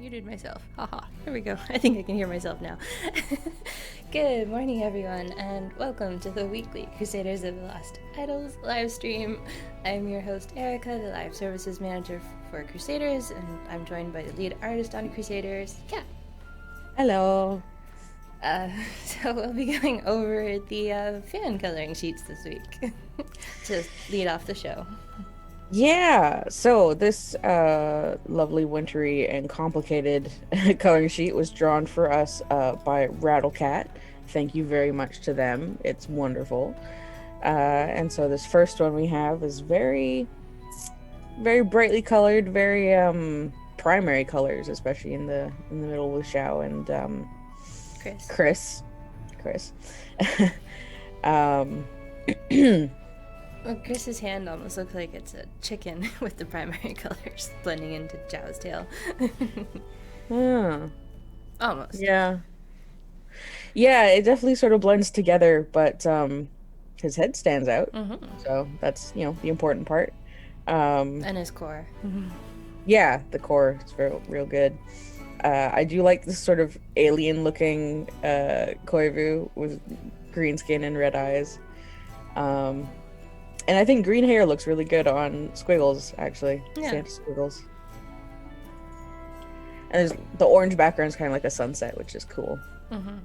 muted myself. Haha. There we go. I think I can hear myself now. Good morning, everyone, and welcome to the weekly Crusaders of the Lost Idols live stream. I'm your host, Erika, the live services manager for Crusaders, and I'm joined by the lead artist on Crusaders, Kat. Hello. So we'll be going over the fan coloring sheets this week to lead off the show. Yeah, so this lovely wintry and complicated coloring sheet was drawn for us by Cat. Thank you very much to them. It's wonderful. And so this first one we have is very, very brightly colored, very primary colors, especially in the middle with Xiao and Chris. Well, Chris's hand almost looks like it's a chicken with the primary colors blending into Zhao's tail. Almost. Yeah, it definitely sort of blends together, but his head stands out. Mm-hmm. So that's, the important part. And his core. Yeah, the core is real good. I do like this sort of alien-looking Koivu with green skin and red eyes. And I think green hair looks really good on Squiggles, actually. Yeah. Santa Squiggles. And the orange background is kind of like a sunset, which is cool. Mm-hmm.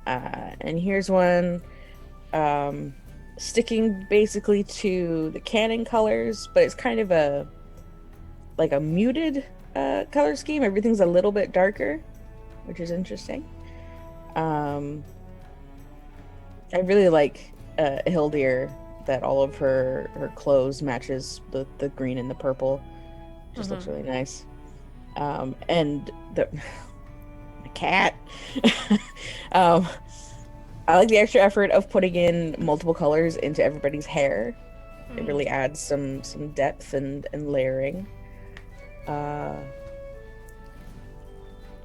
And here's one sticking basically to the canon colors, but it's kind of a muted color scheme. Everything's a little bit darker, which is interesting. I really like Hildir, that all of her clothes matches the green and the purple. Just looks really nice. And the cat. I like the extra effort of putting in multiple colors into everybody's hair. It really adds some depth and layering.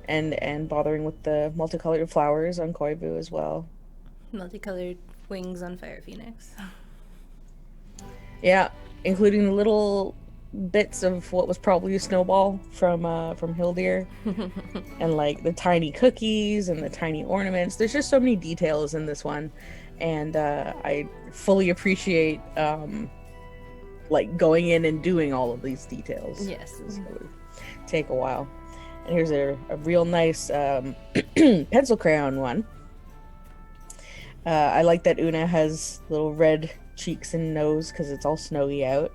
And bothering with the multicolored flowers on Koivu as well. Multicolored wings on Fire Phoenix. Yeah, including the little bits of what was probably a snowball from Hildir, and like the tiny cookies and the tiny ornaments. There's just so many details in this one, and I fully appreciate like going in and doing all of these details. Yes, so it would take a while. And here's a real nice pencil crayon one. I like that Una has little red cheeks and nose because it's all snowy out.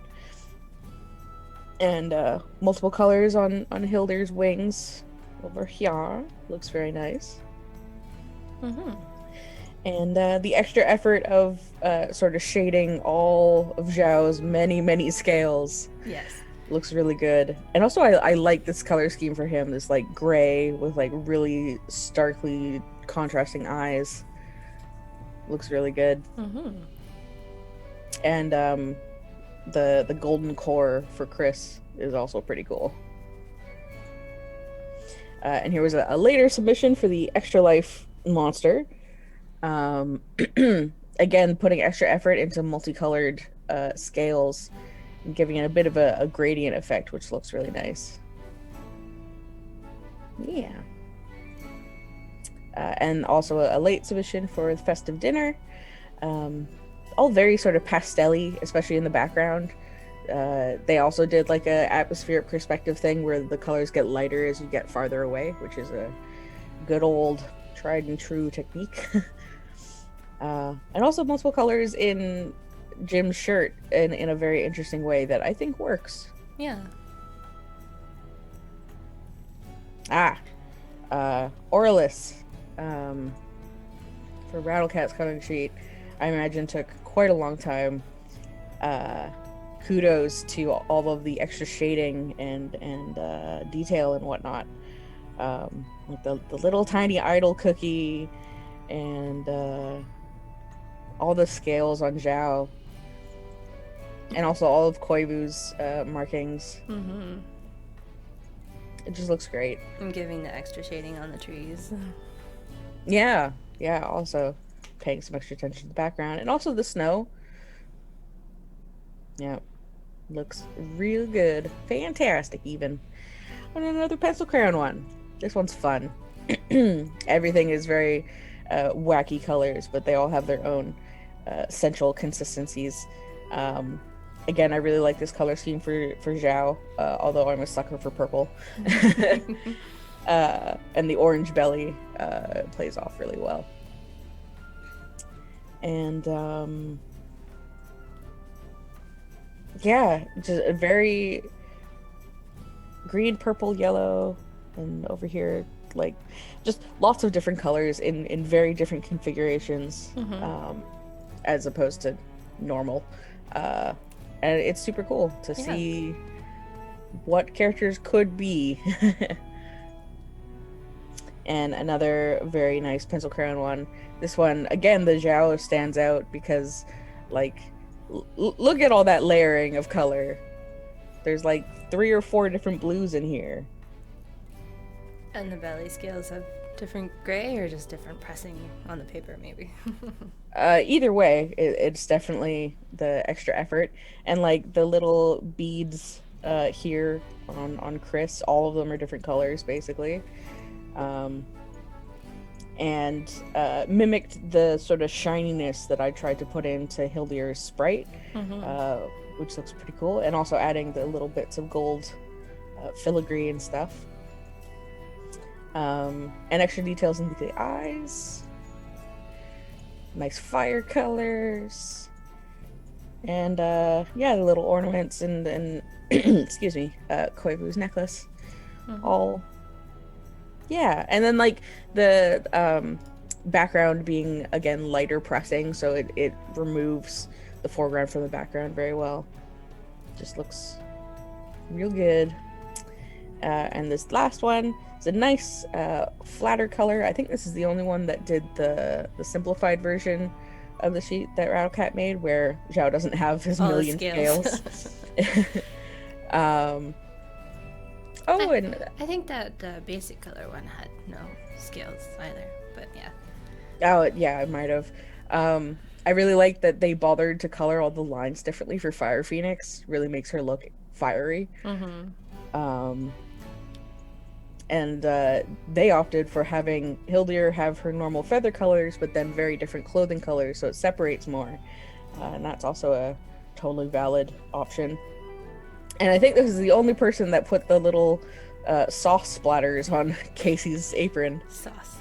And multiple colors on Hildir's wings over here. Looks very nice. Mm-hmm. And the extra effort of sort of shading all of Zhao's many scales. Yes. Looks really good. And also I like this color scheme for him, this like gray with like really starkly contrasting eyes. Looks really good. Mm-hmm. And the golden core for Chris is also pretty cool. And here was a later submission for the Extra Life monster. Again, putting extra effort into multicolored scales and giving it a bit of a gradient effect, which looks really nice. Yeah. And also a late submission for the festive dinner. All very sort of pastel-y, especially in the background. They also did like a atmospheric perspective thing where the colors get lighter as you get farther away, which is a good old tried and true technique. And also multiple colors in Jim's shirt in a very interesting way that I think works. Yeah. Aurelus. For Rattlecat's coloring sheet, I imagine took quite a long time. Kudos to all of the extra shading and detail and whatnot. Like the little tiny idol cookie and all the scales on Zhao. And also all of Koivu's markings. Mm-hmm. It just looks great. And giving the extra shading on the trees. Yeah, also paying some extra attention to the background. And also the snow. Yeah, looks real good. Fantastic, even. And another pencil crayon one. This one's fun. Everything is very wacky colors, but they all have their own central consistencies. Again, I really like this color scheme for Zhao, although I'm a sucker for purple. And the orange belly plays off really well. And yeah, just a very green, purple, yellow, and over here, like, just lots of different colors in very different configurations, as opposed to normal. And it's super cool to see what characters could be. And another very nice pencil crayon one. This one, again, the Zhao stands out because, like, look at all that layering of color. There's like 3 or 4 different blues in here. And the belly scales have different gray or just different pressing on the paper, maybe? Either way, it's definitely the extra effort. And like the little beads here on Chris, all of them are different colors, basically. And mimicked the sort of shininess that I tried to put into Hildir's sprite, which looks pretty cool, and also adding the little bits of gold filigree and stuff, and extra details into the eyes, nice fire colors, and yeah, the little ornaments and excuse me, Koivu's necklace, all. Yeah, and then like the background being, again, lighter pressing, so it removes the foreground from the background very well. Just looks real good. And this last one is a nice flatter color. I think this is the only one that did the simplified version of the sheet that Rattlecat made, where Zhao doesn't have his million scales. I think that the basic color one had no scales either, but yeah. Oh, yeah, I might have. I really like that they bothered to color all the lines differently for Fire Phoenix. Really makes her look fiery. And they opted for having Hildir have her normal feather colors, but then very different clothing colors, so it separates more. And that's also a totally valid option. And I think this is the only person that put the little sauce splatters on Casey's apron. Sauce.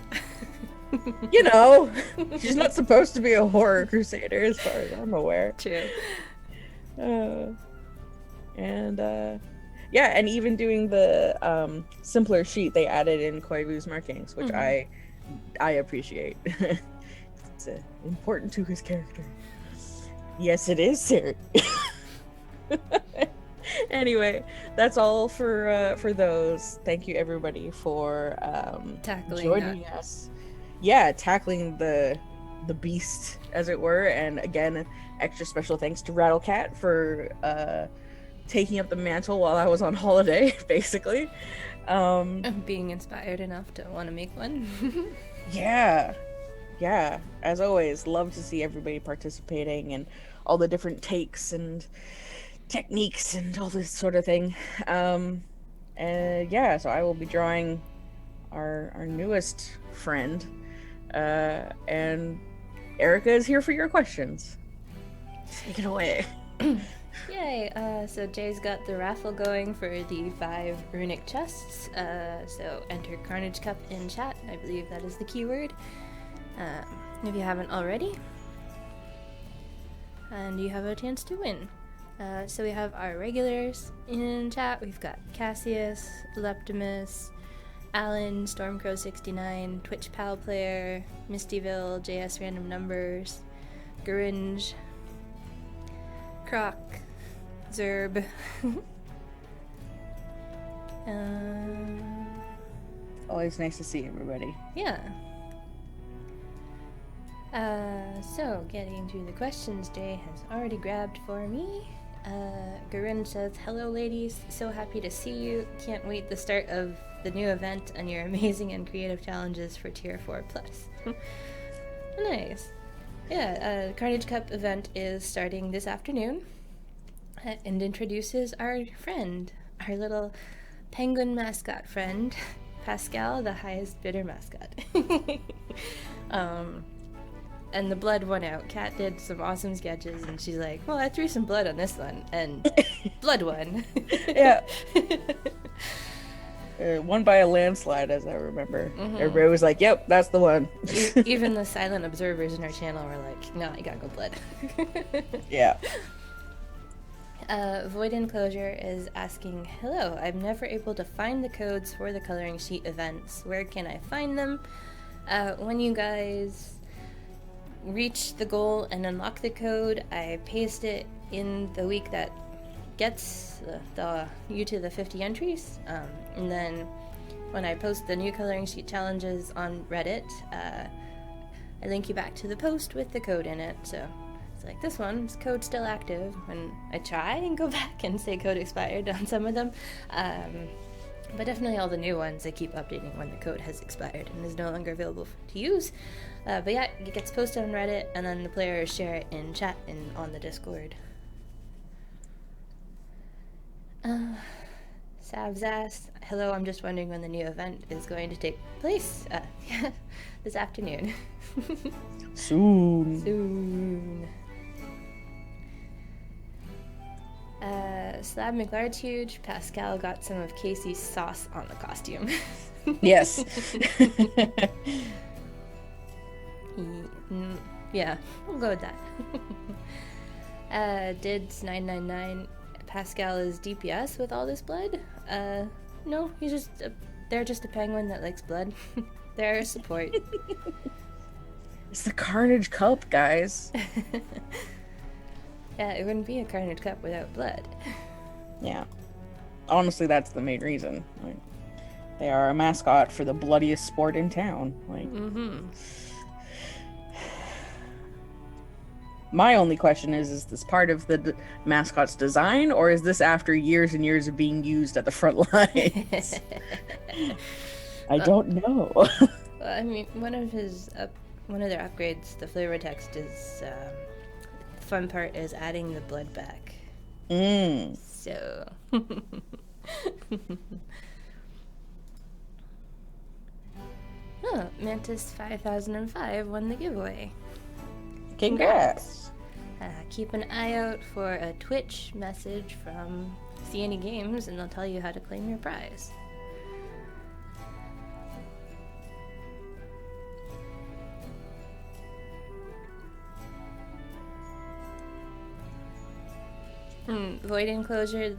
You know, she's not supposed to be a horror crusader as far as I'm aware. True. Yeah, and even doing the simpler sheet, they added in Koivu's markings, which I appreciate. It's important to his character. Yes, it is, Sarah. Anyway, that's all for those. Thank you, everybody, for joining us. Yeah, tackling the beast, as it were. And again, extra special thanks to Rattlecat for taking up the mantle while I was on holiday, basically. Being inspired enough to want to make one. Yeah, as always, love to see everybody participating and all the different takes and techniques and all this sort of thing. Yeah, so I will be drawing our newest friend, and Erika is here for your questions. Take it away. Yay! So Jay's got the raffle going for the 5 runic chests. So enter Carnage Cup in chat. I believe that is the keyword. If you haven't already. And you have a chance to win. So we have our regulars in chat. We've got Cassius, Leptimus, Alan, Stormcrow69, Twitch Pal Player, Mistyville, JS Random Numbers, Gringe, Croc, Zerb. Always nice to see everybody. Yeah. So getting to the questions Jay has already grabbed for me. Garin says, "Hello ladies, so happy to see you. Can't wait the start of the new event and your amazing and creative challenges for Tier 4+. Nice. Yeah, Carnage Cup event is starting this afternoon and introduces our friend, our little penguin mascot friend, Pascal, the highest bidder mascot. And the blood won out. Kat did some awesome sketches, and she's like, well, I threw some blood on this one, and blood won. Yeah. Won by a landslide, as I remember. Everybody was like, yep, that's the one. Even the silent observers in our channel were like, no, you gotta go blood. Yeah. Void Enclosure is asking, hello, I'm never able to find the codes for the coloring sheet events. Where can I find them? When you guys reach the goal and unlock the code, I paste it in the week that gets you to the 50 entries. And then when I post the new coloring sheet challenges on Reddit, I link you back to the post with the code in it. So it's like, this one's code still active. And I try and go back and say code expired on some of them. But definitely all the new ones, I keep updating when the code has expired and is no longer available to use. But yeah, it gets posted on Reddit, and then the players share it in chat and on the Discord. Sav's asked, hello, I'm just wondering when the new event is going to take place. Yeah, this afternoon. Soon. Slab McLarge, Pascal got some of Casey's sauce on the costume. Yes. Yeah, we'll go with that. Dids999, Pascal is DPS with all this blood? No, he's just they're just a penguin that likes blood. They're support. It's the Carnage Cup, guys. Yeah, it wouldn't be a Carnage Cup without blood. Yeah. Honestly, that's the main reason. Like, they are a mascot for the bloodiest sport in town. Like, my only question is this part of the mascot's design, or is this after years and years of being used at the front lines? I don't know. Well, I mean, one of their upgrades, the flavor text is, the fun part is adding the blood back. So. Oh, Mantis 5005 won the giveaway. Congrats. Keep an eye out for a Twitch message from CNE Games, and they'll tell you how to claim your prize. Void Enclosure,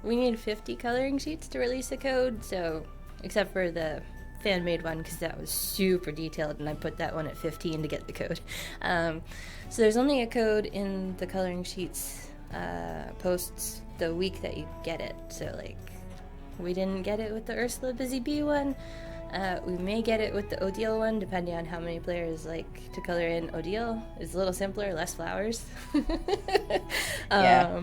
we need 50 coloring sheets to release a code, so, except for the fan-made one, because that was super detailed, and I put that one at 15 to get the code. So there's only a code in the coloring sheets posts the week that you get it. So, like, we didn't get it with the Ursula Busy Bee one. We may get it with the Odile one, depending on how many players like to color in Odile. It's a little simpler, less flowers. Yeah.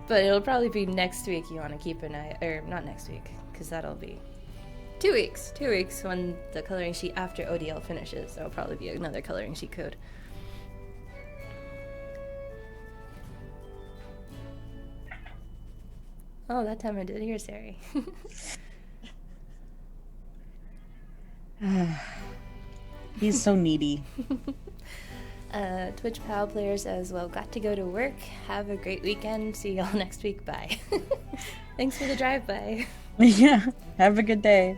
But it'll probably be next week. You want to keep an eye, or not next week, because that'll be 2 weeks. 2 weeks when the coloring sheet after Odile finishes. That'll probably be another coloring sheet code. Oh, that time I did hear Sari. He's so needy. Twitch Pal player says, well, got to go to work. Have a great weekend. See y'all next week. Bye. Thanks for the drive-by. Yeah, have a good day.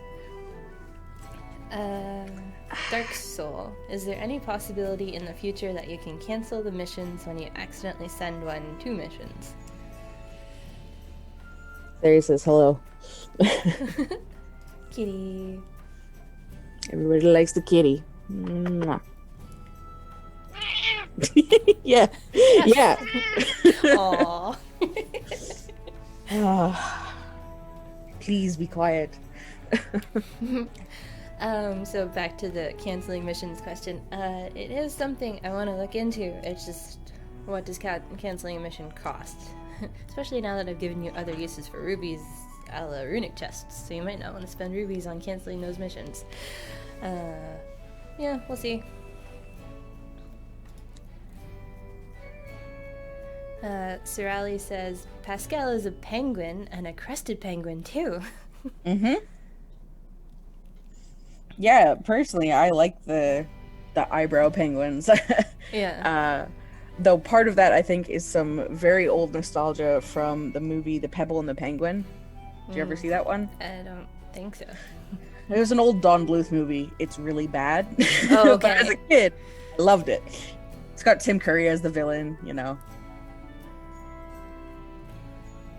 Dark Soul. Is there any possibility in the future that you can cancel the missions when you accidentally send one to missions? There he says hello. Kitty. Everybody likes the kitty. Mwah. Yeah. Yeah. Aww. Please be quiet. So back to the canceling missions question. It is something I want to look into. It's just, what does canceling a mission cost? Especially now that I've given you other uses for rubies, a la runic chests, so you might not want to spend rubies on canceling those missions. Yeah, we'll see. Sirali says, Pascal is a penguin, and a crested penguin too. Mm-hmm. Yeah, personally, I like the eyebrow penguins. Yeah. uh, though part of that I think is some very old nostalgia from the movie The Pebble and the Penguin. Did you ever Mm, see that one? I don't think so. It was an old Don Bluth movie. It's really bad, Oh, but as a okay. kid, I loved it. It's got Tim Curry as the villain, you know.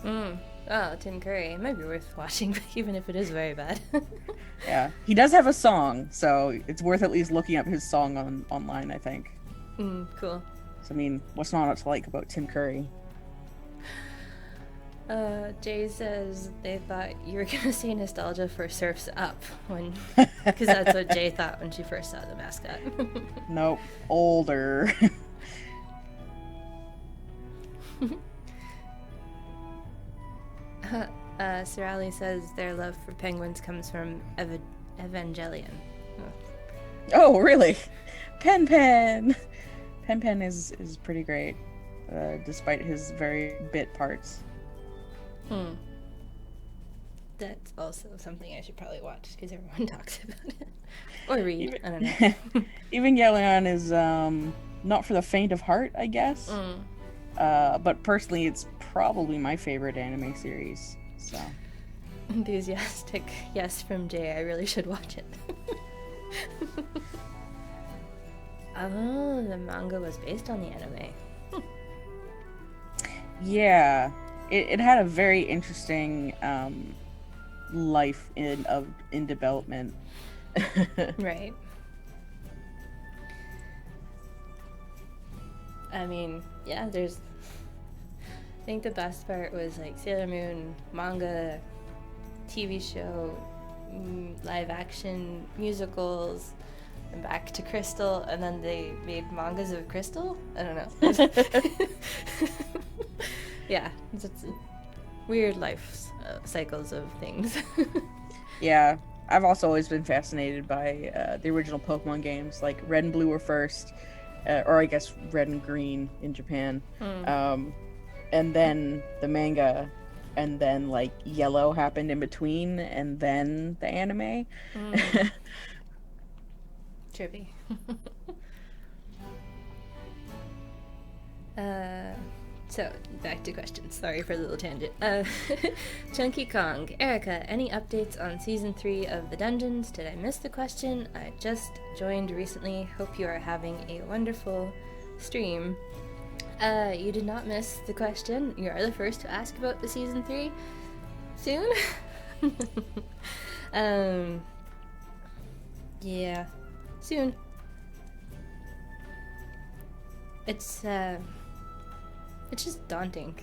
Mm. Oh, Tim Curry. It might be worth watching, even if it is very bad. Yeah, he does have a song, so it's worth at least looking up his song online, I think. Cool. So, I mean, what's not to like about Tim Curry? Jay says they thought you were gonna say nostalgia for Surf's Up because that's what Jay thought when she first saw the mascot. Nope, older. Sirali says their love for penguins comes from Evangelion. Oh, really? Pen Pen! Pen Pen is pretty great, despite his very bit parts. That's also something I should probably watch because everyone talks about it. Or read, Even, I don't know. Evangelion is not for the faint of heart, I guess. But personally, it's probably my favorite anime series. So Enthusiastic yes from Jay. I really should watch it. Oh, the manga was based on the anime. yeah, it had a very interesting life in development. Right. I mean, yeah, there's. I think the best part was like Sailor Moon manga, TV show, live action musicals, and back to Crystal, and then they made mangas of Crystal. I don't know. Yeah, it's weird life cycles of things. Yeah, I've also always been fascinated by the original Pokemon games. Like Red and Blue were first, or I guess Red and Green in Japan. And then the manga, and then like Yellow happened in between, and then the anime. Trippy. So, back to questions. Sorry for the little tangent. Chunky Kong. Erika, any updates on Season 3 of The Dungeons? Did I miss the question? I just joined recently. Hope you are having a wonderful stream. You did not miss the question. You are the first to ask about the Season 3. Soon? Yeah. Soon. It's just daunting.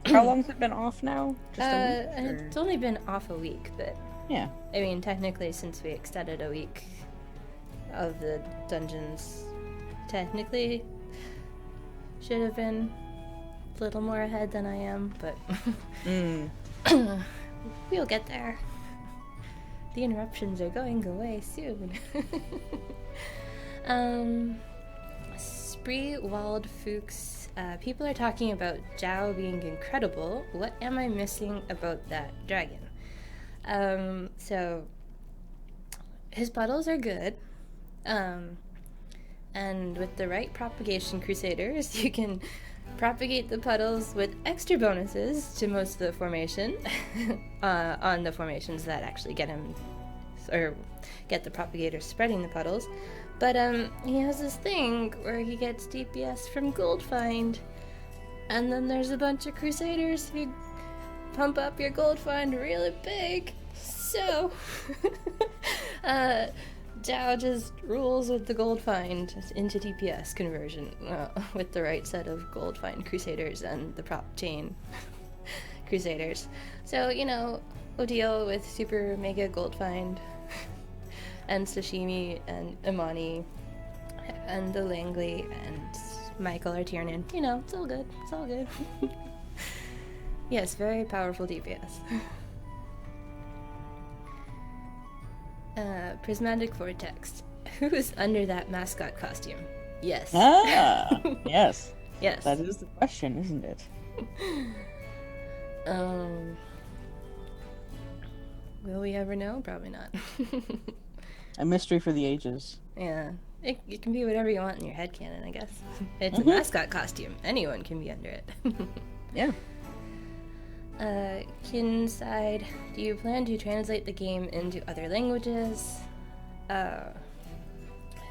How long's it been off now? Just a week? It's only been off a week, but Yeah. I mean, technically, since we extended a week of the dungeons, technically should have been a little more ahead than I am, but we'll get there. The interruptions are going away soon. Spree Wald Fuchs. People are talking about Zhao being incredible. What am I missing about that dragon? So his puddles are good. And with the right propagation Crusaders, you can propagate the puddles with extra bonuses to most of the formation on the formations that actually get him or get the propagator spreading the puddles. But he has this thing where he gets DPS from Gold Find, and then there's a bunch of Crusaders who pump up your Gold Find really big. So Zhao just rules with the Gold Find into DPS conversion with the right set of Gold Find Crusaders and the prop chain Crusaders. So, you know, we'll deal with Super Mega Gold Find and Sashimi and Imani and the Langley and Michael or Tiernan. You know, it's all good. It's all good. Yes, very powerful DPS. Prismatic Vortex. Who's under that mascot costume? Yes. Ah, yes. Yes. That is the question, isn't it? Will we ever know? Probably not. A mystery for the ages. Yeah. It can be whatever you want in your headcanon, I guess. It's a mascot costume. Anyone can be under it. Yeah. Kinside, do you plan to translate the game into other languages?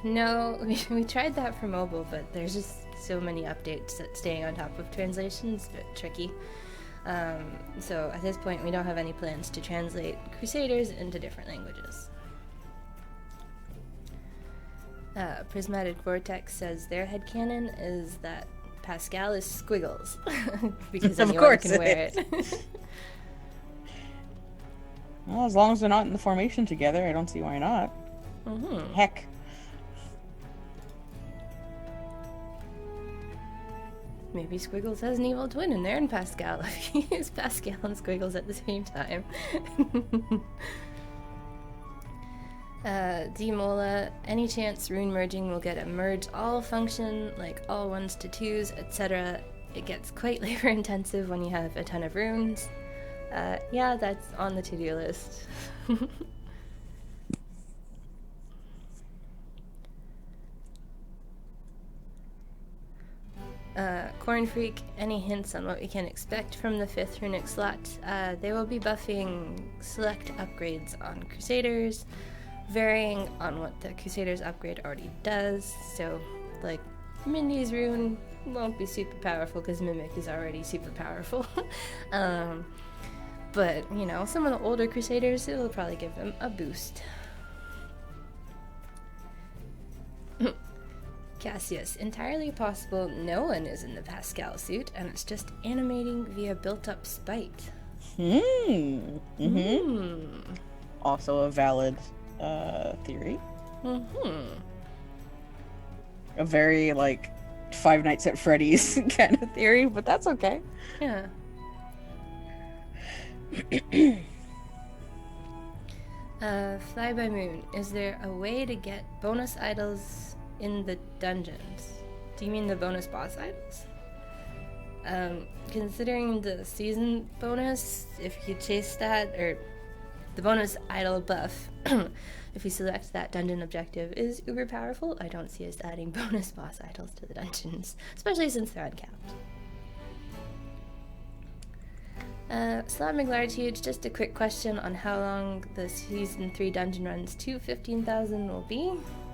No, we tried that for mobile, but there's just so many updates that staying on top of translations is a bit tricky. So at this point, we don't have any plans to translate Crusaders into different languages. Prismatic Vortex says their headcanon is that Pascal is Squiggles, because anyone can wear it. Well, as long as they're not in the formation together, I don't see why not. Mm-hmm. Heck. Maybe Squiggles has an evil twin and they're in Pascal. If you use Pascal and Squiggles at the same time. D-Mola, any chance rune merging will get a merge all function, like all 1s to 2s, etc. It gets quite labor intensive when you have a ton of runes. Yeah, that's on the to-do list. Corn Freak, any hints on what we can expect from the 5th runic slot? They will be buffing select upgrades on Crusaders, varying on what the Crusaders upgrade already does. So, like, Mindy's rune won't be super powerful because Mimic is already super powerful. But, you know, some of the older Crusaders, it'll probably give them a boost. Cassius, entirely possible no one is in the Pascal suit, and it's just animating via built-up spite. Also a valid theory. A very, like, Five Nights at Freddy's kind of theory, but that's okay. Yeah. Fly by Moon, is there a way to get bonus idols in the dungeons? Do you mean the bonus boss idols? Considering the season bonus, if you chase that, or the bonus idol buff, if you select that dungeon objective, is uber powerful, I don't see us adding bonus boss idols to the dungeons, especially since they're uncapped. Slab McLarge, just a quick question on how long the Season 3 dungeon runs to 15,000 will be.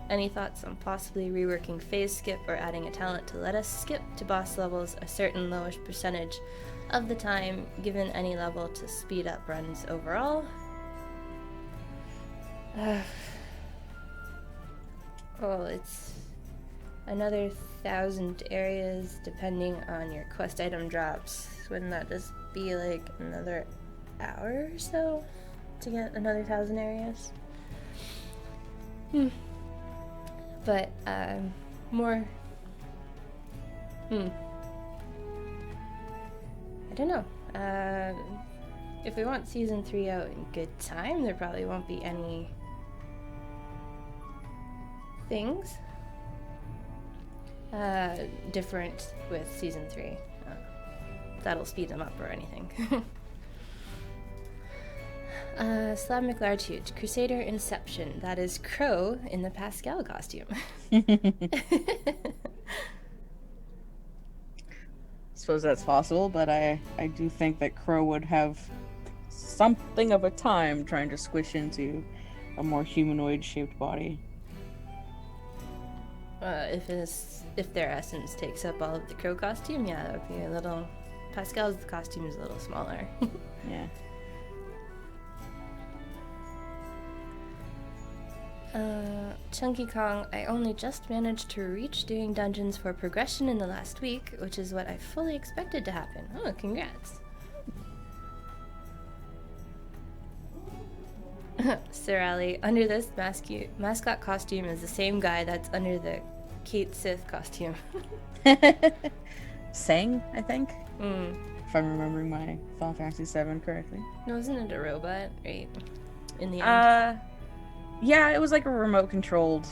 Any thoughts on possibly reworking phase skip or adding a talent to let us skip to boss levels a certain lowish percentage of the time, given any level to speed up runs overall? Well, it's another 1,000 areas depending on your quest item drops. Wouldn't that just be like another hour or so to get another 1,000 areas? But, more... I don't know. If we want Season 3 out in good time, there probably won't be any things different with Season 3. That'll speed them up or anything. Slab McLarge, Crusader Inception. That is Crow in the Pascal costume. Suppose that's possible, but I do think that Crow would have something of a time trying to squish into a more humanoid-shaped body. If their essence takes up all of the Crow costume, yeah, that would be a little... Pascal's costume is a little smaller. Yeah. Chunky Kong, I only just managed to reach doing dungeons for progression in the last week, which is what I fully expected to happen. Oh, congrats. Sir Ali, under this mascot costume is the same guy that's under the Kate Sith costume. Sang, I think? If I'm remembering my Final Fantasy VII correctly. No, isn't it a robot, right? In the end? Yeah, it was like a remote-controlled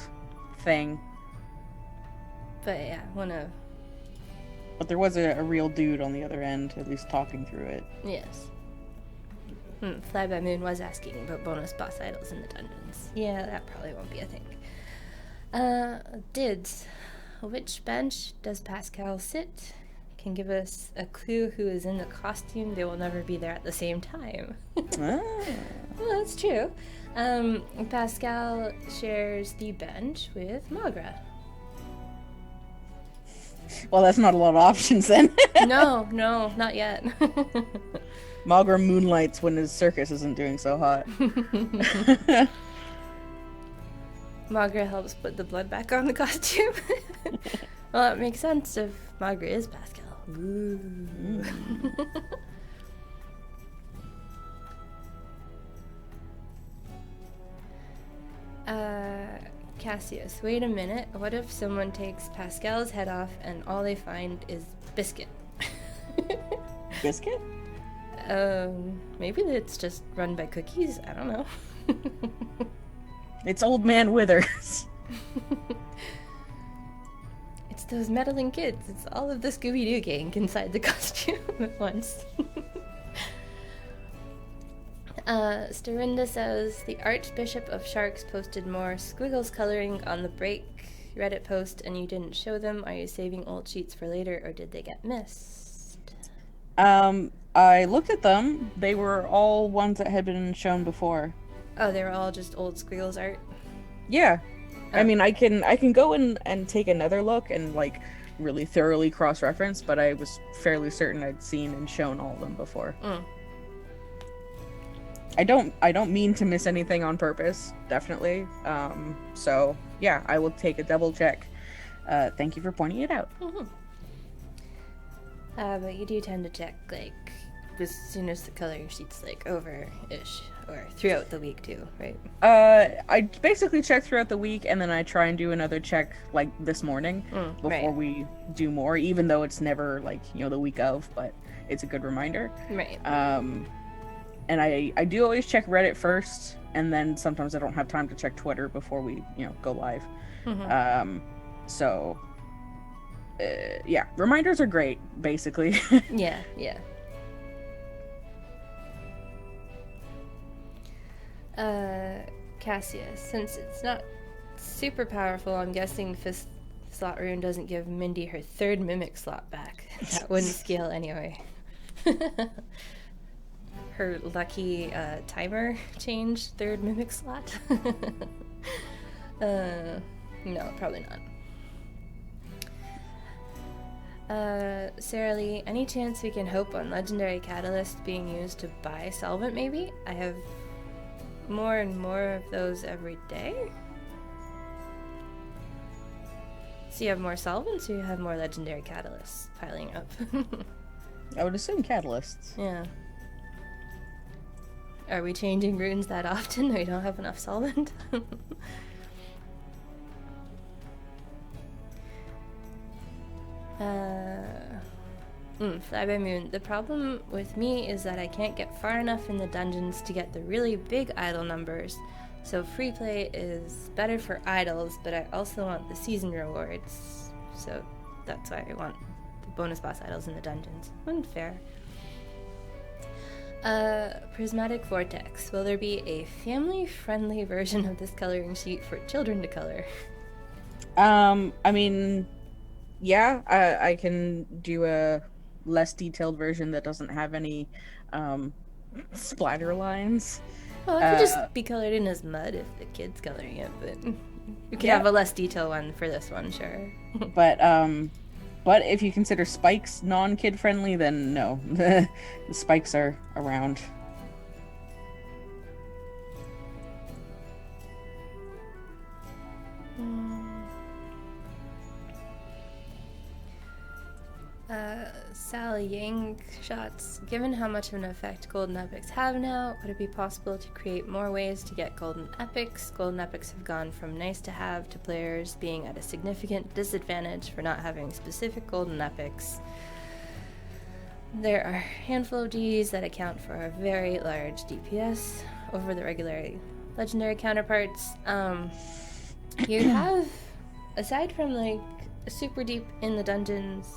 thing. But yeah, But there was a real dude on the other end, at least talking through it. Yes. Fly by Moon was asking about bonus boss idols in the dungeons. Yeah, that probably won't be a thing. Dids. Which bench does Pascal sit? Can give us a clue who is in the costume. They will never be there at the same time. Well, that's true. Pascal shares the bench with Magra. Well, that's not a lot of options then. No, not yet. Magra moonlights when his circus isn't doing so hot. Magra helps put the blood back on the costume. Well, it makes sense if Magra is Pascal. Ooh. Cassius, wait a minute. What if someone takes Pascal's head off and all they find is Biscuit? Biscuit? Maybe it's just run by cookies. I don't know. It's Old Man Withers. It's those meddling kids. It's all of the Scooby-Doo gang inside the costume at once. Storinda says, the Archbishop of Sharks posted more squiggles coloring on the break Reddit post and you didn't show them. Are you saving old sheets for later or did they get missed? I looked at them. They were all ones that had been shown before. Oh, they were all just old squiggles art? Yeah. Oh. I mean, I can go in and take another look and, like, really thoroughly cross-reference, but I was fairly certain I'd seen and shown all of them before. I don't mean to miss anything on purpose, definitely. So, yeah, I will take a double check. Thank you for pointing it out. Mm-hmm. But you do tend to check, like, as soon as the coloring sheet's, like, over-ish, or throughout the week, too, right? I basically check throughout the week, and then I try and do another check, like, this morning, before we do more, even though it's never, like, you know, the week of, but it's a good reminder. Right. And I do always check Reddit first, and then sometimes I don't have time to check Twitter before we, you know, go live. Mm-hmm. Yeah, reminders are great, basically. Yeah. Cassius, since it's not super powerful, I'm guessing Fifth Slot Rune doesn't give Mindy her third Mimic slot back. That wouldn't scale anyway. Her lucky timer changed third Mimic slot. No, probably not. Sarah Lee, any chance we can hope on Legendary Catalyst being used to buy solvent, maybe? I have more and more of those every day. So you have more solvents or you have more Legendary Catalysts piling up? I would assume catalysts. Yeah. Are we changing runes that often? We don't have enough solvent? Fly by Moon. The problem with me is that I can't get far enough in the dungeons to get the really big idol numbers. So free play is better for idols, but I also want the season rewards. So that's why I want the bonus boss idols in the dungeons. Unfair. Prismatic Vortex. Will there be a family-friendly version of this coloring sheet for children to color? I mean, yeah, I can do a less detailed version that doesn't have any splatter lines. Well, it could just be colored in as mud if the kid's coloring it, but you could have a less detailed one for this one, sure. But if you consider spikes non-kid friendly, then no. The spikes are around. Sally Yang shots. Given how much of an effect golden epics have now, would it be possible to create more ways to get golden epics? Golden epics have gone from nice to have to players being at a significant disadvantage for not having specific golden epics. There are a handful of Ds that account for a very large DPS over the regular legendary counterparts. You have, aside from like super deep in the dungeons,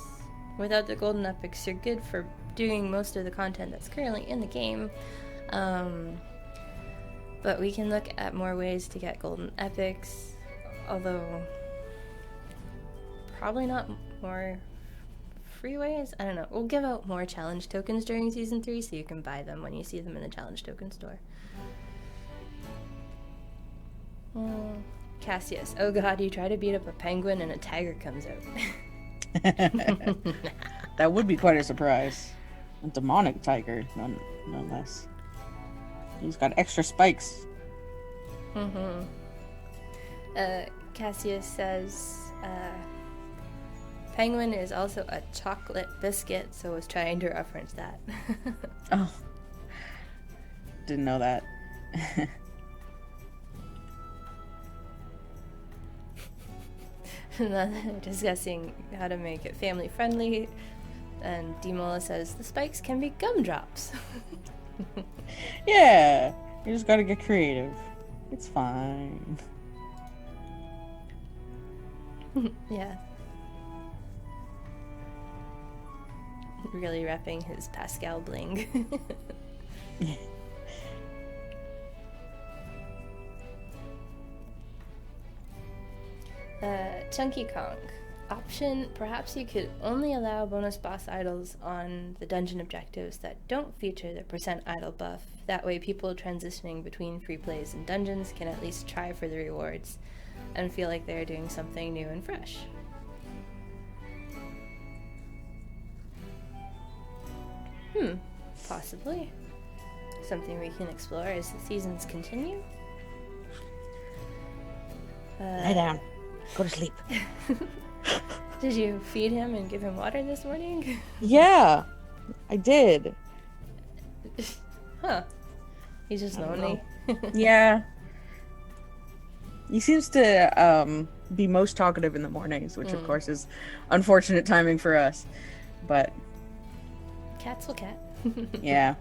without the golden epics, you're good for doing most of the content that's currently in the game. But we can look at more ways to get golden epics, although probably not more free ways. I don't know. We'll give out more challenge tokens during Season 3 so you can buy them when you see them in the challenge token store. Cassius. Oh god, you try to beat up a penguin and a tiger comes out. That would be quite a surprise. A demonic tiger, no less. He's got extra spikes. Cassius says, penguin is also a chocolate biscuit, so I was trying to reference that. Oh. Didn't know that. And then they're discussing how to make it family friendly, and Demola says the spikes can be gumdrops. Yeah, you just gotta get creative. It's fine. Yeah. Really repping his Pascal bling. Chunky Kong. Option, perhaps you could only allow bonus boss idols on the dungeon objectives that don't feature the % idol buff. That way people transitioning between free plays and dungeons can at least try for the rewards and feel like they're doing something new and fresh. Possibly. Something we can explore as the seasons continue. Lie down. Go to sleep. Did you feed him and give him water this morning? Yeah, I did. Huh. He's just lonely. Yeah. He seems to be most talkative in the mornings, which of course is unfortunate timing for us. But cats will cat. Yeah.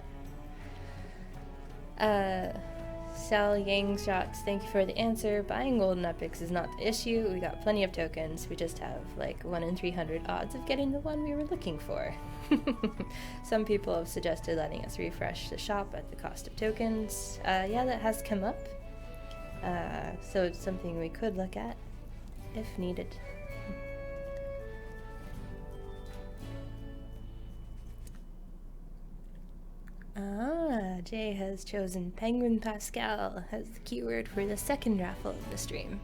Sal Yang Shots, thank you for the answer. Buying golden epics is not the issue. We got plenty of tokens. We just have like 1 in 300 odds of getting the one we were looking for. Some people have suggested letting us refresh the shop at the cost of tokens. Yeah, that has come up. So it's something we could look at if needed. Jay has chosen Penguin Pascal as the keyword for the second raffle of the stream.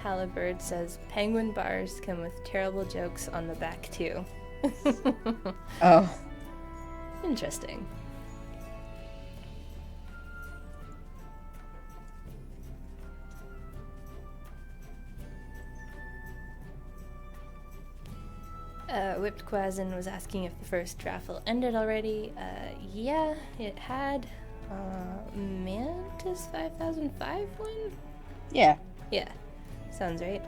Halibird says penguin bars come with terrible jokes on the back too. Oh. Interesting. Whipped Quazin was asking if the first raffle ended already. Yeah, it had. Mantis 5005 one? Yeah. Yeah, sounds right.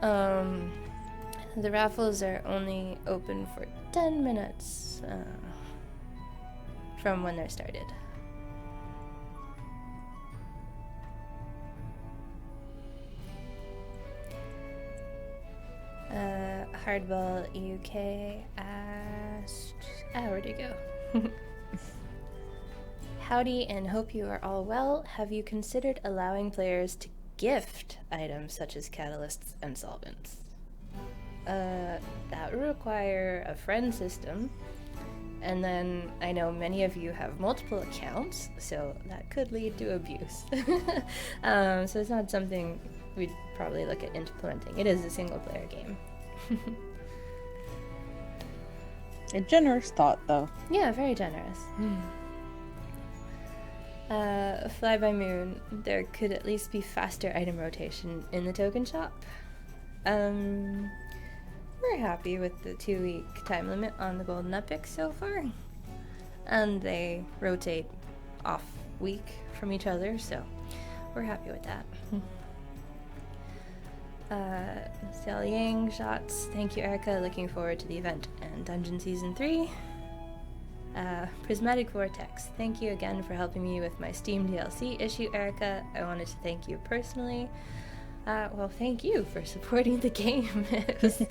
The raffles are only open for 10 minutes from when they're started. Hardball UK asked, where'd it go? Howdy, and hope you are all well. Have you considered allowing players to gift items such as catalysts and solvents? That would require a friend system, and then I know many of you have multiple accounts, so that could lead to abuse. So it's not something we'd probably look at implementing. It is a single player game. A generous thought, though. Yeah, very generous. Fly by Moon, there could at least be faster item rotation in the token shop. We're happy with the 2-week time limit on the golden epics so far. And they rotate off week from each other, so we're happy with that. Sal Yang Shots, thank you Erika, looking forward to the event and Dungeon Season 3. Prismatic Vortex, thank you again for helping me with my Steam DLC issue, Erika. I wanted to thank you personally. Well, thank you for supporting the game. It was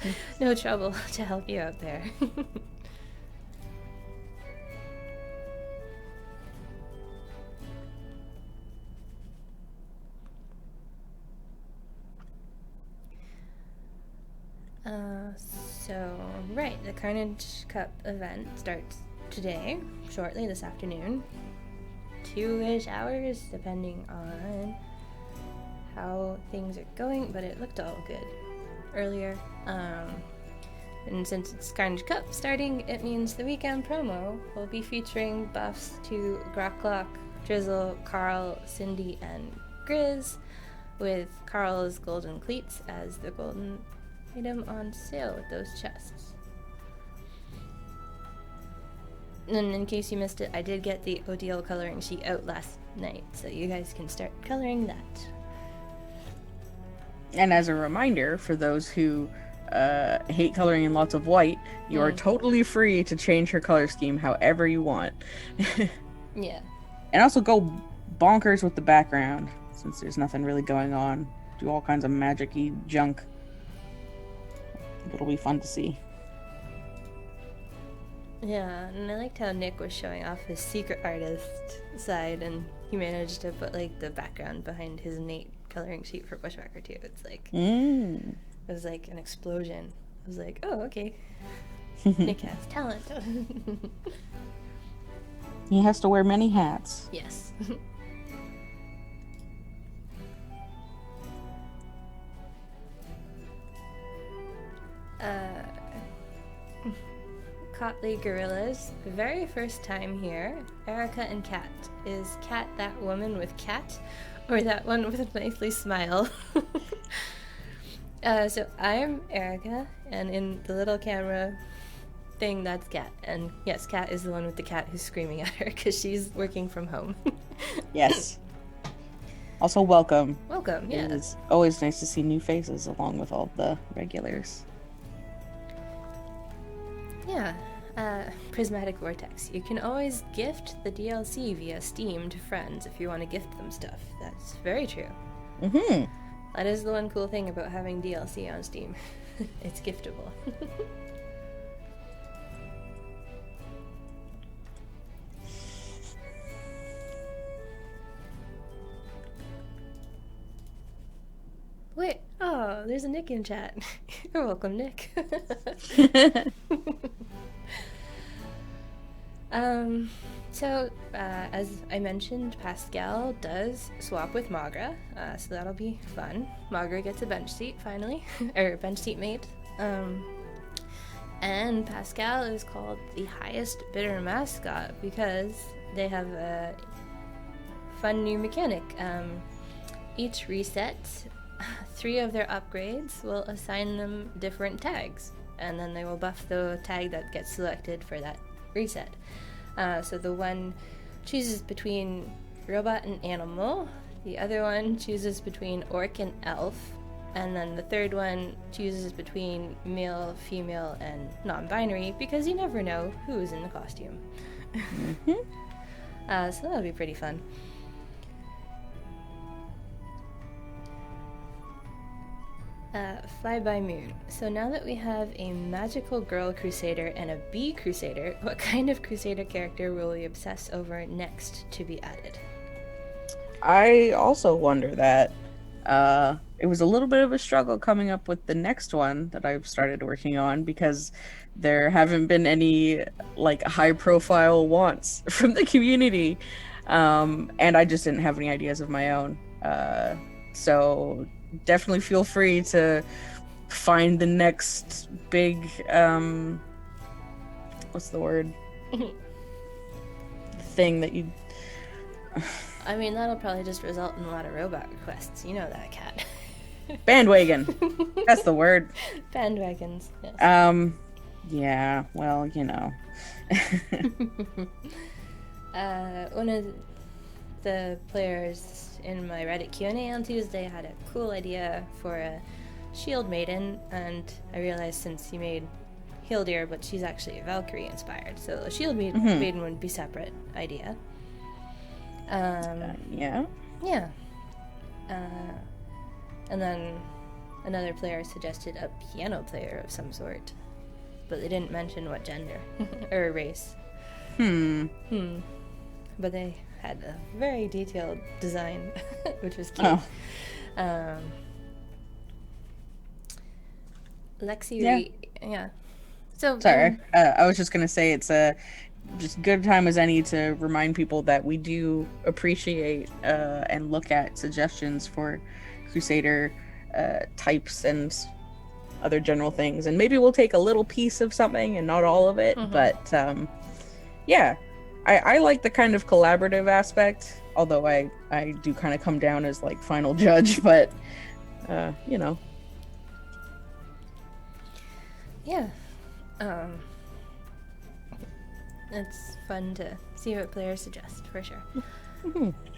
no trouble to help you out there. Right, the Carnage Cup event starts today, shortly this afternoon. 2-ish hours, depending on how things are going, but it looked all good earlier. And since it's Carnage Cup starting, it means the weekend promo will be featuring buffs to Grocklock, Drizzle, Carl, Cindy, and Grizz, with Carl's golden cleats as the golden item on sale with those chests. And in case you missed it, I did get the ODL coloring sheet out last night, so you guys can start coloring that. And as a reminder, for those who hate coloring in lots of white, you are totally free to change her color scheme however you want. Yeah. And also go bonkers with the background, since there's nothing really going on. Do all kinds of magic-y junk. It'll be fun to see. Yeah, and I liked how Nick was showing off his secret artist side, and he managed to put like the background behind his innate coloring sheet for Bushwhacker 2. It's like it was like an explosion. I was like, oh, okay. Nick has talent. He has to wear many hats. Yes. Cotley Gorillas, very first time here. Erika and Kat. Is Kat that woman with cat, or that one with a nicely smile? So I'm Erika, and in the little camera thing, that's Kat. And yes, Kat is the one with the cat who's screaming at her because she's working from home. Yes. Also, welcome. Welcome, yeah. It's always nice to see new faces along with all the regulars. Yeah. Prismatic Vortex. You can always gift the DLC via Steam to friends if you want to gift them stuff. That's very true. Mm-hmm. That is the one cool thing about having DLC on Steam. It's giftable. Wait, oh, there's a Nick in chat. You're welcome, Nick. As I mentioned, Pascal does swap with Magra, so that'll be fun. Magra gets a bench seat, finally, or bench seat mate. And Pascal is called the highest bidder mascot because they have a fun new mechanic. Each reset, 3 of their upgrades will assign them different tags, and then they will buff the tag that gets selected for that reset. So the one chooses between robot and animal, the other one chooses between orc and elf, and then the third one chooses between male, female, and non-binary, because you never know who's in the costume. Mm-hmm. So that'll be pretty fun. Fly by Moon. So now that we have a magical girl crusader and a bee crusader, what kind of crusader character will we obsess over next to be added? I also wonder that. It was a little bit of a struggle coming up with the next one that I've started working on because there haven't been any like high profile wants from the community. And I just didn't have any ideas of my own. So definitely feel free to find the next big what's the word thing that you I mean, that'll probably just result in a lot of robot requests. You know that, Kat. bandwagon. That's the word. Bandwagons, yes. Yeah, well, you know. One of the players in my Reddit Q&A on Tuesday had a cool idea for a shield maiden, and I realized since he Hildir, but she's actually Valkyrie inspired. So a shield maiden would be separate idea. Yeah. Yeah. And then another player suggested a piano player of some sort, but they didn't mention what gender or race. But they had a very detailed design, which was cute. Lexi, yeah. So sorry, I was just gonna say it's a just good time as any to remind people that we do appreciate and look at suggestions for Crusader types and other general things, and maybe we'll take a little piece of something and not all of it. But yeah, I like the kind of collaborative aspect, although I do kind of come down as like final judge, but you know. Yeah. It's fun to see what players suggest, for sure.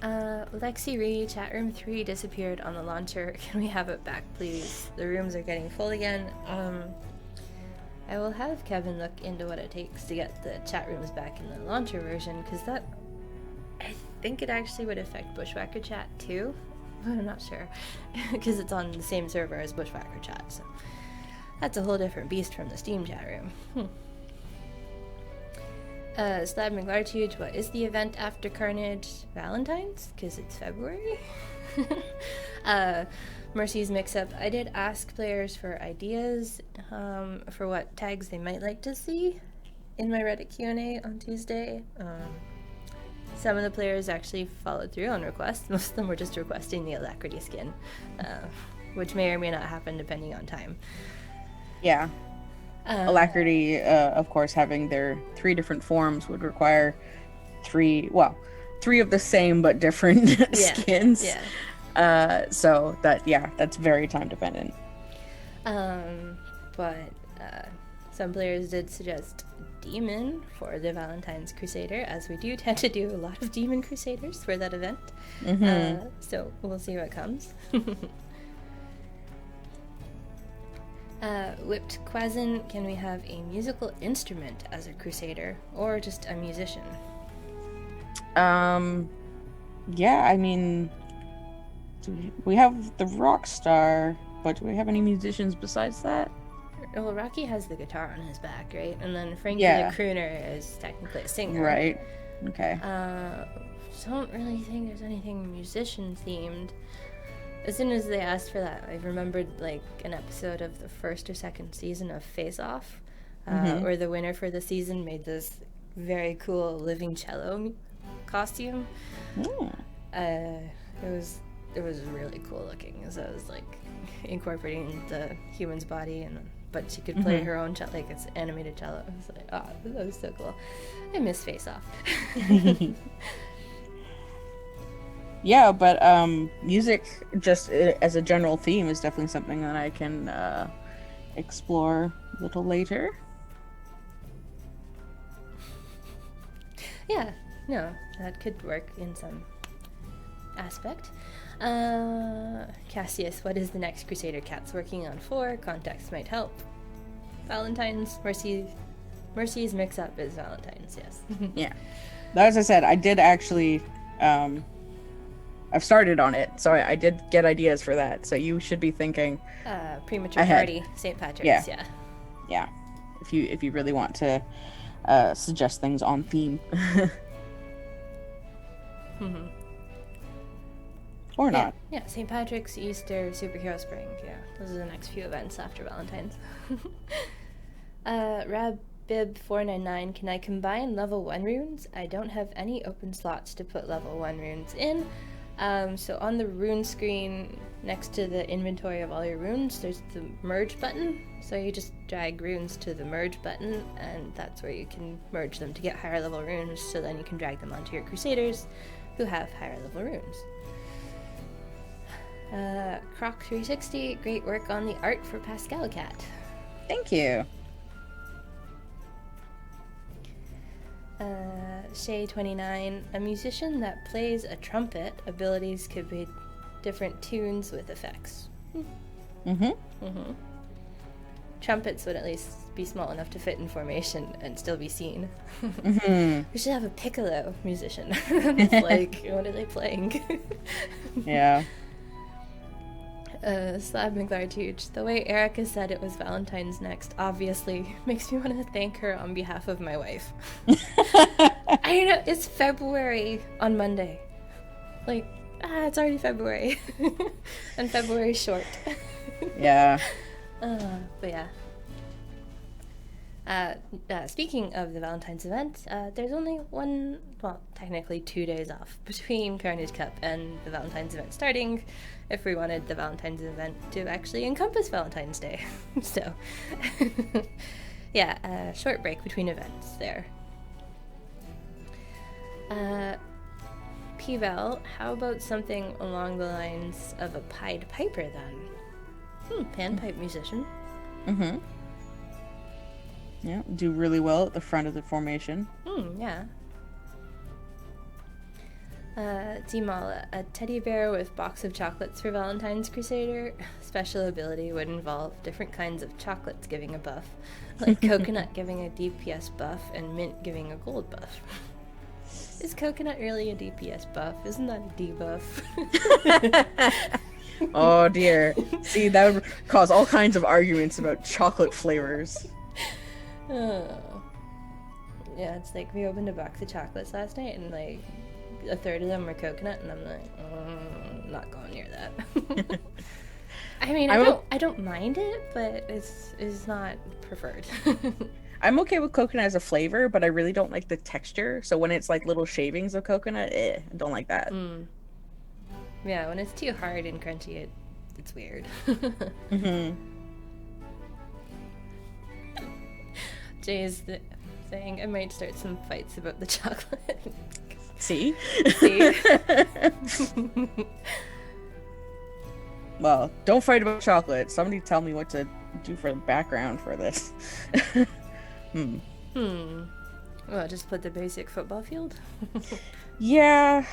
Lexi Ree, chat room 3 disappeared on the launcher. Can we have it back, please? The rooms are getting full again. I will have Kevin look into what it takes to get the chat rooms back in the launcher version, because that, I think it actually would affect Bushwhacker chat too, but I'm not sure, because it's on the same server as Bushwhacker chat, so that's a whole different beast from the Steam chat room. Slab McLartuge, what is the event after Carnage? Valentine's? Because it's February? Mercy's Mix-Up. I did ask players for ideas for what tags they might like to see in my Reddit Q&A on Tuesday. Some of the players actually followed through on requests. Most of them were just requesting the Alacrity skin, which may or may not happen depending on time. Yeah. Alacrity, of course, having their 3 different forms would require 3 of the same but different skins. Yeah. So that's very time dependent. But some players did suggest Demon for the Valentine's Crusader, as we do tend to do a lot of Demon Crusaders for that event. So we'll see what comes. Whipped Quasin, can we have a musical instrument as a Crusader, or just a musician? Yeah, I mean, we have the rock star, but do we have any musicians besides that? Well, Rocky has the guitar on his back, right? And then Frankie the crooner is technically a singer. Right. Okay. Don't really think there's anything musician-themed. As soon as they asked for that, I remembered like an episode of the first or second season of Face Off, where the winner for the season made this very cool living cello costume. It was really cool looking, as I was like incorporating the human's body, but she could play her own cello, like it's animated cello. I was like, oh, that was so cool. I miss Face Off. Yeah, but music, just as a general theme, is definitely something that I can explore a little later. Yeah, no, that could work in some aspect. Cassius, what is the next Crusader Kat's working on for? Context might help. Valentine's, Mercy's Mix-Up is Valentine's, yes. Yeah. As I said, I did actually... I've started on it, so I did get ideas for that. So you should be thinking premature ahead. Party, St. Patrick's, yeah. If you really want to suggest things on theme, or not. Yeah, St. Patrick's, Easter, Superhero Spring. Yeah, those are the next few events after Valentine's. Rabib499, can I combine level 1 runes? I don't have any open slots to put level 1 runes in. So on the rune screen next to the inventory of all your runes, there's the merge button. So you just drag runes to the merge button, and that's where you can merge them to get higher level runes, so then you can drag them onto your Crusaders who have higher level runes. Croc360, great work on the art for Pascal Cat. Thank you. Shay29, a musician that plays a trumpet, abilities could be different tunes with effects. trumpets would at least be small enough to fit in formation and still be seen. We should have a piccolo musician. It's like, what are they playing? Yeah. Slab McLartuge. The way Erika said it was Valentine's next obviously makes me want to thank her on behalf of my wife. I know, it's February on Monday. Like, it's already February. And February's short. Yeah. But yeah. Speaking of the Valentine's event, there's only technically 2 days off between Carnage Cup and the Valentine's event starting, if we wanted the Valentine's event to actually encompass Valentine's Day. So, yeah, short break between events there. P-Val, how about something along the lines of a Pied Piper then? Panpipe musician. Mm-hmm. Yeah, do really well at the front of the formation. Yeah. Timala, a teddy bear with box of chocolates for Valentine's Crusader. Special ability would involve different kinds of chocolates giving a buff, like coconut giving a DPS buff and mint giving a gold buff. Is coconut really a DPS buff? Isn't that a debuff? Oh dear. See, that would cause all kinds of arguments about chocolate flavors. Oh. Yeah, it's like we opened a box of chocolates last night and like a third of them were coconut and I'm like, not going near that. I mean, I don't mind it, but it's not preferred. I'm okay with coconut as a flavor, but I really don't like the texture. So when it's like little shavings of coconut, I don't like that. Yeah, when it's too hard and crunchy, it's weird. Jay's saying I might start some fights about the chocolate. See? See? Well, don't fight about chocolate. Somebody tell me what to do for the background for this. Well, just put the basic football field? Yeah,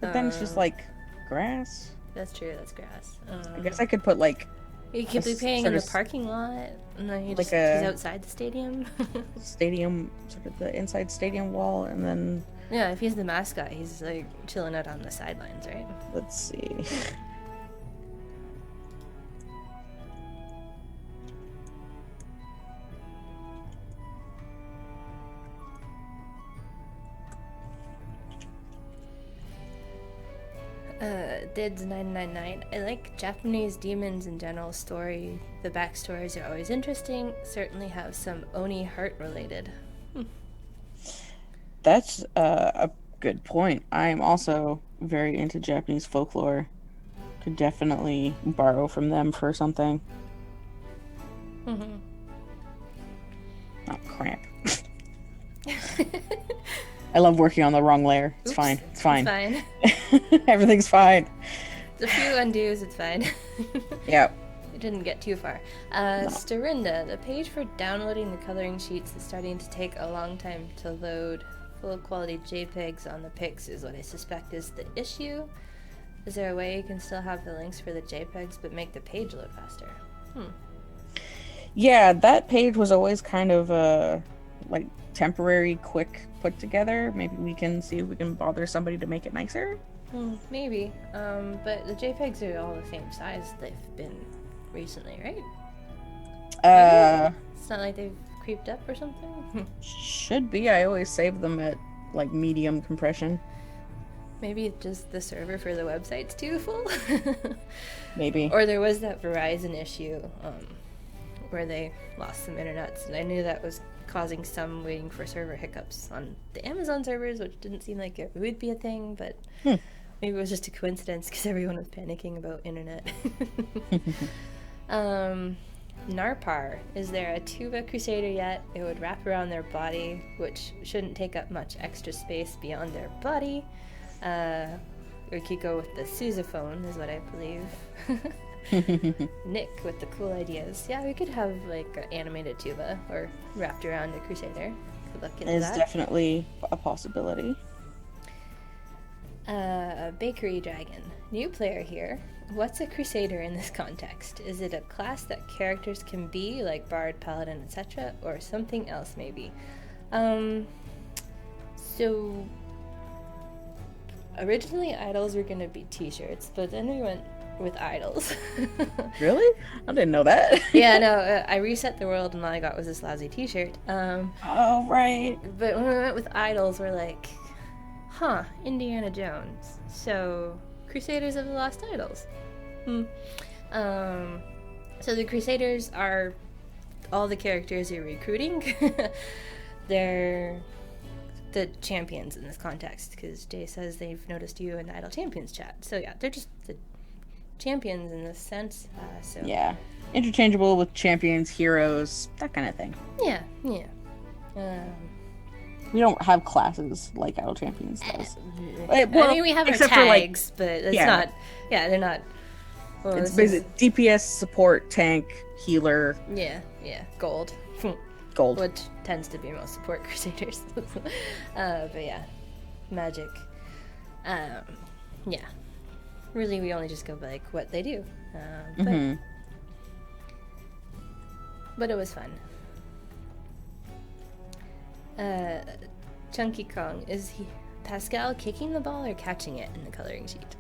but then it's just like grass. That's true, that's grass. I guess I could put like... You could be playing in the parking lot, and then he's outside the stadium. Stadium, sort of the inside stadium wall, and then... Yeah, if he's the mascot, he's like chilling out on the sidelines, right? Let's see. Dids999. I like Japanese demons in general story. The backstories are always interesting. Certainly have some Oni heart related. That's a good point. I am also very into Japanese folklore. Could definitely borrow from them for something. Oh, crap. I love working on the wrong layer. It's fine. It's fine. It's fine. Everything's fine. A few undos, it's fine. Yep. It didn't get too far. Starinda, the page for downloading the coloring sheets is starting to take a long time to load. Full quality JPEGs on the pics is what I suspect is the issue. Is there a way you can still have the links for the JPEGs but make the page load faster? Yeah, that page was always kind of like temporary, quick put together. Maybe we can see if we can bother somebody to make it nicer. Maybe. But the JPEGs are all the same size they've been recently, right? It's not like they've creeped up or something? Should be. I always save them at like medium compression. Maybe just the server for the website's too full? Maybe. Or there was that Verizon issue where they lost some internets, and I knew that was causing some waiting for server hiccups on the Amazon servers, which didn't seem like it would be a thing, but maybe it was just a coincidence because everyone was panicking about internet. Narpar, is there a tuba Crusader yet? It would wrap around their body, which shouldn't take up much extra space beyond their body. We could go with the sousaphone, is what I believe. Nick with the cool ideas. Yeah, we could have like an animated tuba or wrapped around a Crusader. Could look into Is that. Definitely a possibility. Bakery Dragon. New player here. What's a Crusader in this context? Is it a class that characters can be, like Bard, Paladin, etc., or something else maybe? So originally idols were gonna be t-shirts, but then we went with idols. Really? I didn't know that. Yeah, no, I reset the world and all I got was this lousy t-shirt. Oh, right. But when we went with idols, we're like, Indiana Jones. So, Crusaders of the Lost Idols. So the Crusaders are all the characters you're recruiting. They're the champions in this context, because Jay says they've noticed you in the Idol Champions chat. So yeah, they're just the champions in this sense. Yeah. Interchangeable with champions, heroes, that kind of thing. Yeah. We don't have classes like Idol Champions does. I mean, we have our tags, but it's not... Yeah, they're not... Well, it's basically DPS, support, tank, healer. Yeah. Gold. Which tends to be most support Crusaders. But yeah. Magic. Yeah. Really, we only just go by, like, what they do. But it was fun. Chunky Kong, is Pascal kicking the ball or catching it in the coloring sheet?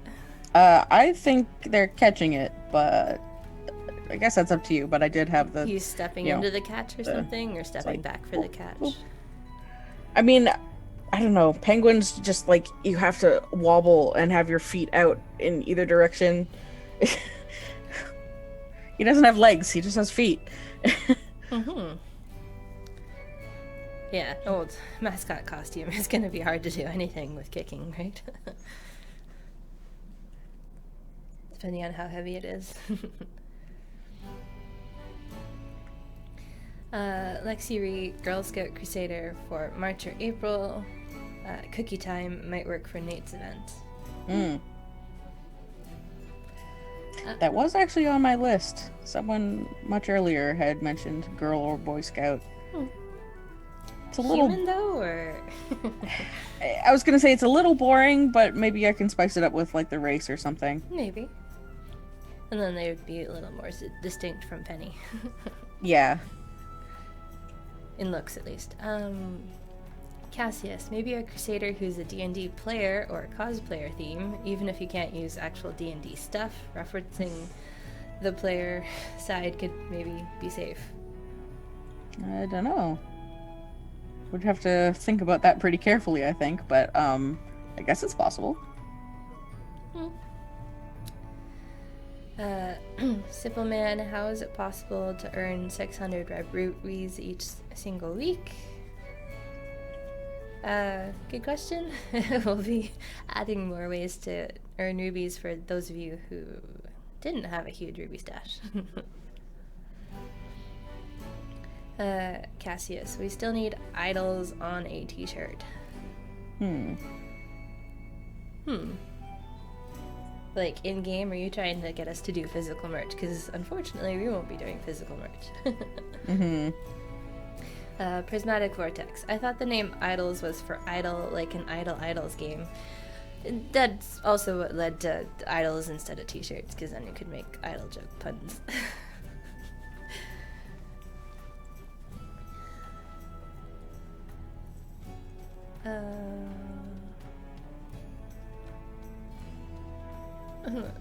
I think they're catching it, but I guess that's up to you. But I did have the... He's stepping into the catch or something, or stepping back for the catch? I mean, I don't know. Penguins just, like, you have to wobble and have your feet out in either direction. He doesn't have legs, he just has feet. Yeah, old mascot costume is going to be hard to do anything with kicking, right? Depending on how heavy it is. Lexi Reed, Girl Scout Crusader for March or April. Cookie time might work for Nate's event. That was actually on my list. Someone much earlier had mentioned Girl or Boy Scout. It's a little... Human, though, or... I was gonna say it's a little boring, but maybe I can spice it up with, like, the race or something. Maybe. And then they would be a little more distinct from Penny. Yeah. In looks, at least. Cassius, maybe a Crusader who's a D&D player or a cosplayer theme, even if you can't use actual D&D stuff. Referencing the player side could maybe be safe. I don't know. Would have to think about that pretty carefully, I think, but I guess it's possible. Sippleman, how is it possible to earn 600 red rupees each single week? Good question. We'll be adding more ways to earn rubies for those of you who didn't have a huge ruby stash. Cassius, we still need idols on a t-shirt. Like, in-game, are you trying to get us to do physical merch? Because, unfortunately, we won't be doing physical merch. Prismatic Vortex. I thought the name Idols was for idol, like an Idols game. That's also what led to idols instead of t-shirts, because then you could make idol joke puns.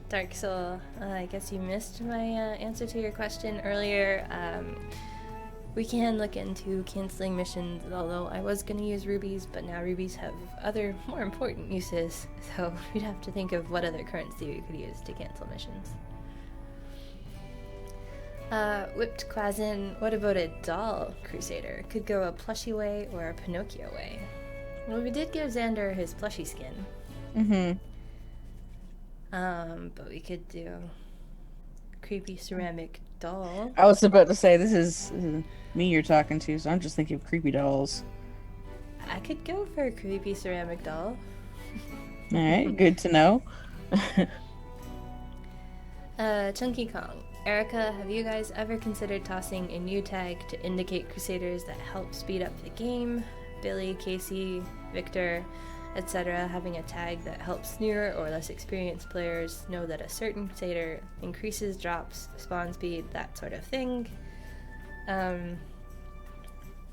Dark Soul, I guess you missed my answer to your question earlier. We can look into canceling missions, although I was going to use rubies, but now rubies have other, more important uses, so we'd have to think of what other currency we could use to cancel missions. Whipped Quazin, what about a doll Crusader? Could go a plushie way or a Pinocchio way. Well, we did give Xander his plushie skin. But we could do creepy ceramic doll. I was about to say, this is me you're talking to, so I'm just thinking of creepy dolls. I could go for a creepy ceramic doll. Alright, good to know. Chunky Kong. Erika, have you guys ever considered tossing a new tag to indicate Crusaders that help speed up the game? Billy, Casey, Victor, etc. Having a tag that helps newer or less experienced players know that a certain Crusader increases drops, spawn speed, that sort of thing.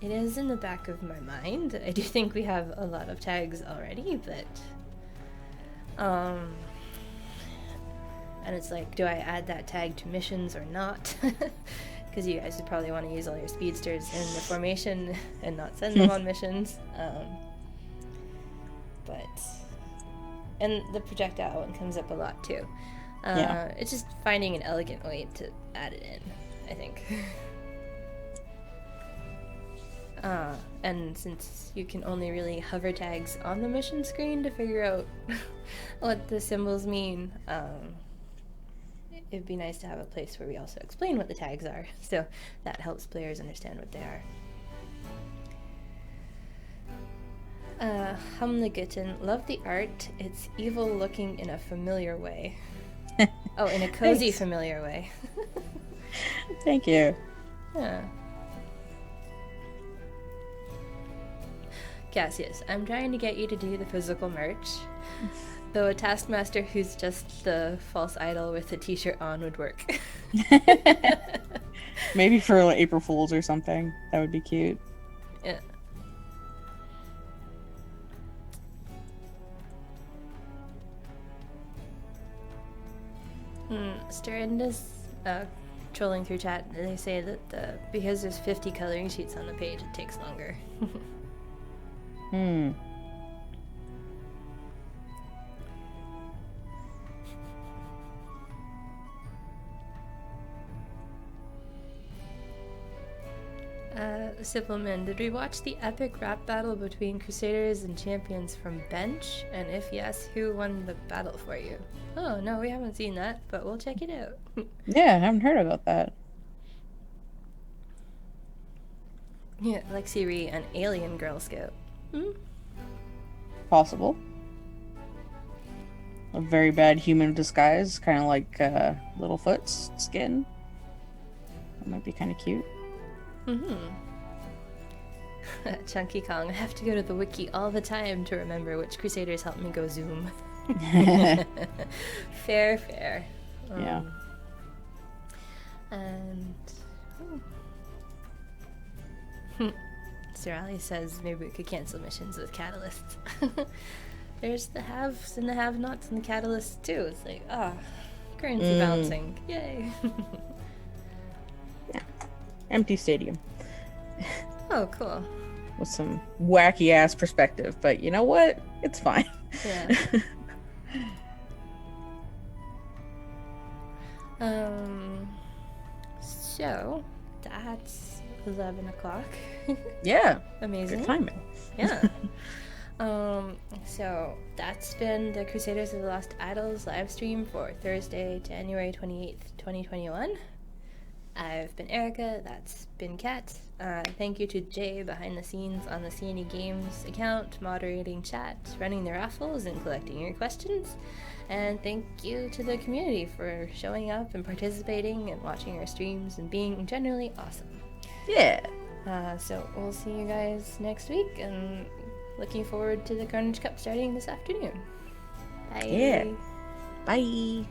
It is in the back of my mind. I do think we have a lot of tags already, but and it's like, do I add that tag to missions or not? Because you guys would probably want to use all your speedsters in the formation and not send them on missions. And the projectile one comes up a lot too. It's just finding an elegant way to add it in, I think. And since you can only really hover tags on the mission screen to figure out what the symbols mean, it'd be nice to have a place where we also explain what the tags are, so that helps players understand what they are. Humlegitten, love the art. It's evil looking in a familiar way. Oh, in a cozy, familiar way. Thank you. Yeah. Cassius, I'm trying to get you to do the physical merch. Though a taskmaster who's just the false idol with the t-shirt on would work. Maybe for like April Fools or something. That would be cute. Yeah. Sterindus, trolling through chat, they say that because there's 50 coloring sheets on the page, it takes longer. Supplement, did we watch the epic rap battle between Crusaders and champions from bench? And if yes, who won the battle for you? Oh, no, we haven't seen that, but we'll check it out. Yeah, I haven't heard about that. Yeah, Lexi Ree, an alien Girl Scout. Possible. A very bad human disguise, kind of like Littlefoot's skin. That might be kind of cute. Chunky Kong, I have to go to the wiki all the time to remember which Crusaders helped me go zoom. Fair. Yeah. And Sir Ali says maybe we could cancel missions with catalysts. There's the haves and the have-nots and the catalysts too. It's like, currency balancing. Yay. Yeah. Empty stadium. Oh, cool. With some wacky ass perspective, but you know what? It's fine. Yeah. So that's 11 o'clock. Yeah. Amazing. Good timing. Yeah. So that's been the Crusaders of the Lost Idols live stream for Thursday, January 28th, 2021. I've been Erika, that's been Kat. Thank you to Jay behind the scenes on the C&E Games account, moderating chat, running the raffles, and collecting your questions. And thank you to the community for showing up and participating and watching our streams and being generally awesome. Yeah. So we'll see you guys next week, and looking forward to the Carnage Cup starting this afternoon. Bye. Yeah. Bye.